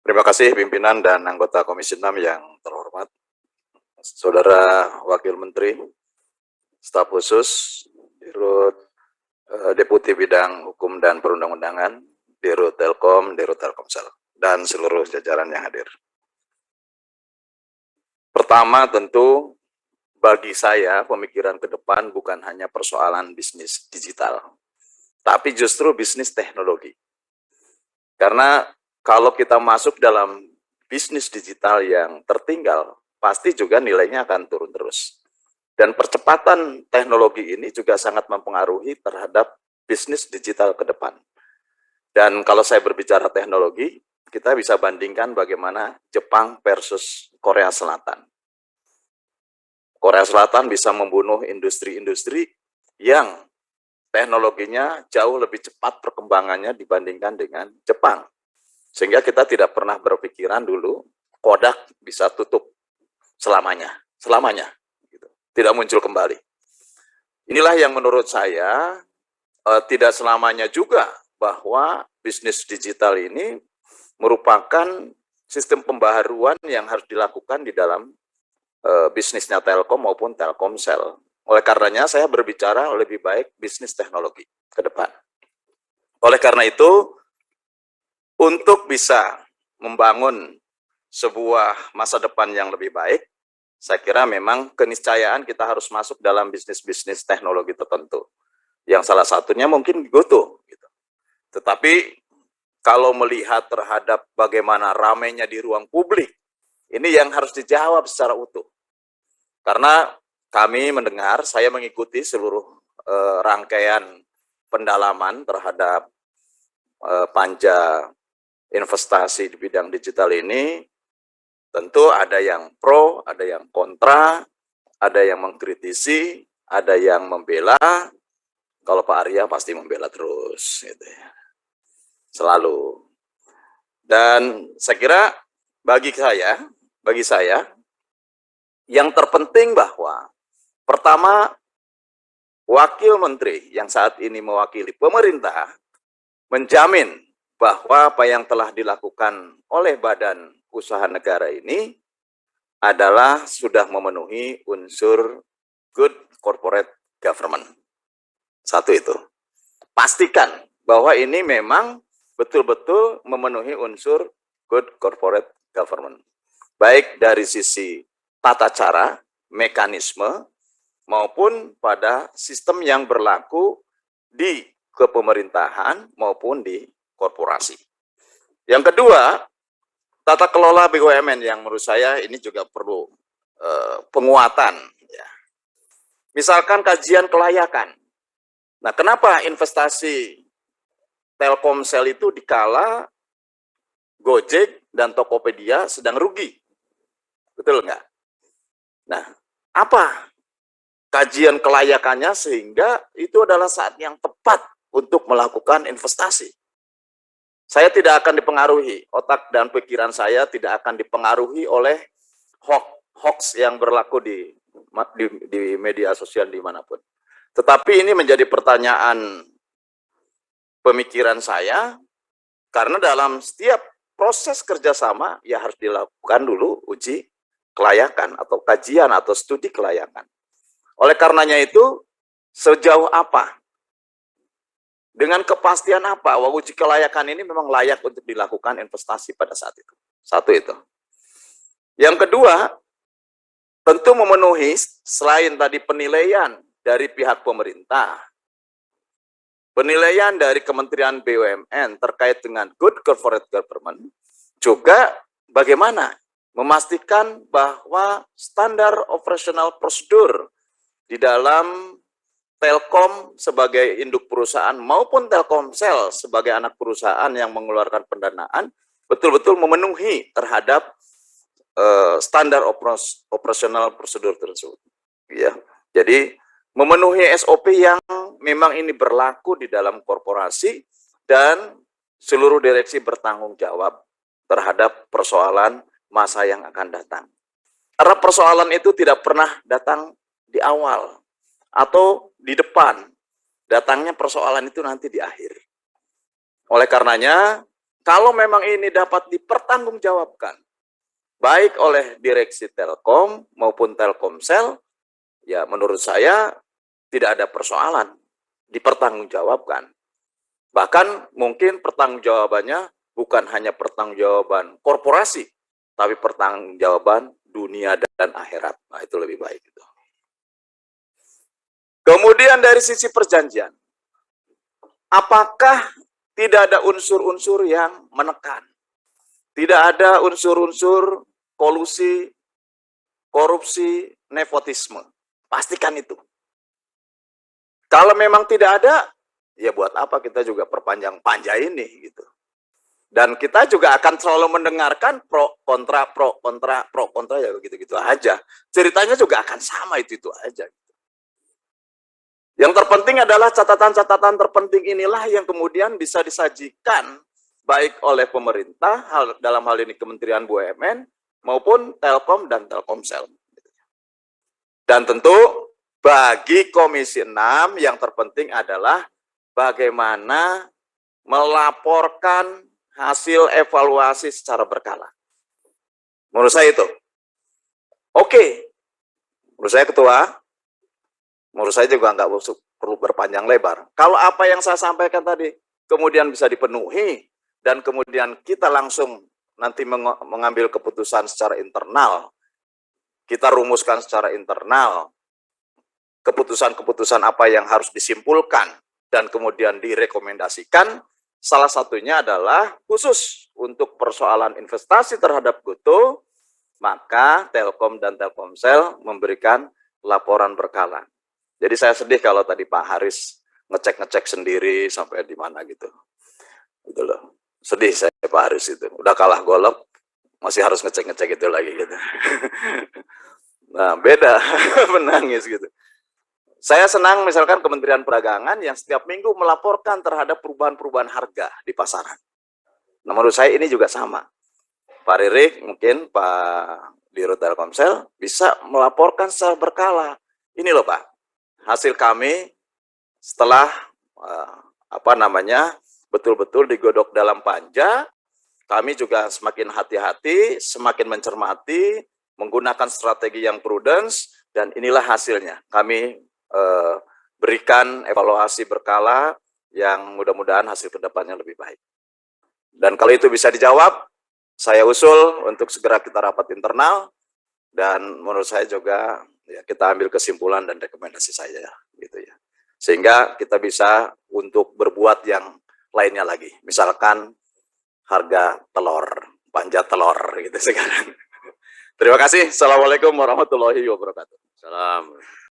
Terima kasih pimpinan dan anggota Komisi 6 yang terhormat, Saudara Wakil Menteri, Staf Khusus, Dirut Deputi Bidang Hukum dan Perundang-undangan, Dirut Telkom, Dirut Telkomsel, dan seluruh jajaran yang hadir. Pertama tentu bagi saya pemikiran ke depan bukan hanya persoalan bisnis digital, tapi justru bisnis teknologi. Karena kalau kita masuk dalam bisnis digital yang tertinggal, pasti juga nilainya akan turun terus. Dan percepatan teknologi ini juga sangat mempengaruhi terhadap bisnis digital ke depan. Dan kalau saya berbicara teknologi, kita bisa bandingkan bagaimana Jepang versus Korea Selatan. Korea Selatan bisa membunuh industri-industri yang teknologinya jauh lebih cepat perkembangannya dibandingkan dengan Jepang. Sehingga kita tidak pernah berpikiran dulu Kodak bisa tutup selamanya, gitu. Tidak muncul kembali. Inilah yang menurut saya tidak selamanya juga bahwa bisnis digital ini merupakan sistem pembaharuan yang harus dilakukan di dalam bisnisnya Telkom maupun Telkomsel. Oleh karenanya saya berbicara lebih baik bisnis teknologi ke depan. Oleh karena itu, untuk bisa membangun sebuah masa depan yang lebih baik, saya kira memang keniscayaan kita harus masuk dalam bisnis-bisnis teknologi tertentu. Yang salah satunya mungkin GoTo. Gitu. Tetapi kalau melihat terhadap bagaimana ramainya di ruang publik, ini yang harus dijawab secara utuh. Karena kami mendengar, saya mengikuti seluruh rangkaian pendalaman terhadap panja investasi di bidang digital ini, tentu ada yang pro, ada yang kontra, ada yang mengkritisi, ada yang membela. Kalau Pak Arya pasti membela terus, gitu ya. Selalu. Dan saya kira bagi saya, yang terpenting bahwa pertama, Wakil Menteri yang saat ini mewakili pemerintah menjamin bahwa apa yang telah dilakukan oleh badan usaha negara ini adalah sudah memenuhi unsur good corporate government. Satu itu. Pastikan bahwa ini memang betul-betul memenuhi unsur good corporate government. Baik dari sisi tata cara, mekanisme, maupun pada sistem yang berlaku di kepemerintahan maupun di korporasi. Yang kedua, tata kelola BUMN yang menurut saya ini juga perlu penguatan. Ya. Misalkan kajian kelayakan. Nah, kenapa investasi Telkomsel itu dikala Gojek dan Tokopedia sedang rugi? Betul nggak? Nah, apa kajian kelayakannya sehingga itu adalah saat yang tepat untuk melakukan investasi? Saya tidak akan dipengaruhi, otak dan pikiran saya tidak akan dipengaruhi oleh hoax yang berlaku di media sosial dimanapun. Tetapi ini menjadi pertanyaan pemikiran saya, karena dalam setiap proses kerjasama ya harus dilakukan dulu uji kelayakan atau kajian atau studi kelayakan. Oleh karenanya itu, sejauh apa? Dengan kepastian apa? Bahwa uji kelayakan ini memang layak untuk dilakukan investasi pada saat itu. Satu itu. Yang kedua, tentu memenuhi selain tadi penilaian dari pihak pemerintah, penilaian dari Kementerian BUMN terkait dengan good corporate government, juga bagaimana memastikan bahwa standar operasional prosedur di dalam Telkom sebagai induk perusahaan maupun Telkomsel sebagai anak perusahaan yang mengeluarkan pendanaan betul-betul memenuhi terhadap standar operasional prosedur tersebut. Ya, jadi memenuhi SOP yang memang ini berlaku di dalam korporasi dan seluruh direksi bertanggung jawab terhadap persoalan masa yang akan datang. Karena persoalan itu tidak pernah datang di awal atau di depan. Datangnya persoalan itu nanti di akhir. Oleh karenanya, kalau memang ini dapat dipertanggungjawabkan, baik oleh direksi Telkom maupun Telkomsel, ya menurut saya tidak ada persoalan, dipertanggungjawabkan. Bahkan mungkin pertanggungjawabannya bukan hanya pertanggungjawaban korporasi, tapi pertanggungjawaban dunia dan akhirat. Nah, itu lebih baik. Kemudian dari sisi perjanjian, apakah tidak ada unsur-unsur yang menekan? Tidak ada unsur-unsur kolusi, korupsi, nepotisme. Pastikan itu. Kalau memang tidak ada, ya buat apa kita juga perpanjang-panjang ini gitu. Dan kita juga akan selalu mendengarkan pro kontra ya begitu-gitu aja. Ceritanya juga akan sama itu aja. Yang terpenting adalah catatan-catatan terpenting inilah yang kemudian bisa disajikan baik oleh pemerintah, dalam hal ini Kementerian BUMN, maupun Telkom dan Telkomsel. Dan tentu bagi Komisi 6 yang terpenting adalah bagaimana melaporkan hasil evaluasi secara berkala. Menurut saya itu. Oke. Menurut saya Ketua, menurut saya juga nggak perlu berpanjang lebar. Kalau apa yang saya sampaikan tadi kemudian bisa dipenuhi dan kemudian kita langsung nanti mengambil keputusan secara internal, kita rumuskan secara internal keputusan-keputusan apa yang harus disimpulkan dan kemudian direkomendasikan, salah satunya adalah khusus untuk persoalan investasi terhadap GoTo, maka Telkom dan Telkomsel memberikan laporan berkala. Jadi saya sedih kalau tadi Pak Haris ngecek-ngecek sendiri sampai di mana gitu. Gitu loh. Sedih saya Pak Haris itu. Udah kalah golok, masih harus ngecek-ngecek itu lagi gitu. Nah, beda menangis gitu. Saya senang misalkan Kementerian Perdagangan yang setiap minggu melaporkan terhadap perubahan-perubahan harga di pasaran. Nah, menurut saya ini juga sama. Pak Ririk, mungkin Pak Dirut Telkomsel bisa melaporkan secara berkala. Ini loh Pak, hasil kami setelah betul-betul digodok dalam panja, kami juga semakin hati-hati, semakin mencermati, menggunakan strategi yang prudence, dan inilah hasilnya. Kami berikan evaluasi berkala yang mudah-mudahan hasil kedepannya lebih baik. Dan kalau itu bisa dijawab, saya usul untuk segera kita rapat internal, dan menurut saya juga ya, kita ambil kesimpulan dan rekomendasi saya gitu ya, sehingga kita bisa untuk berbuat yang lainnya lagi, misalkan harga telur, panja telur gitu sekarang. Terima kasih. Assalamualaikum warahmatullahi wabarakatuh. Salam.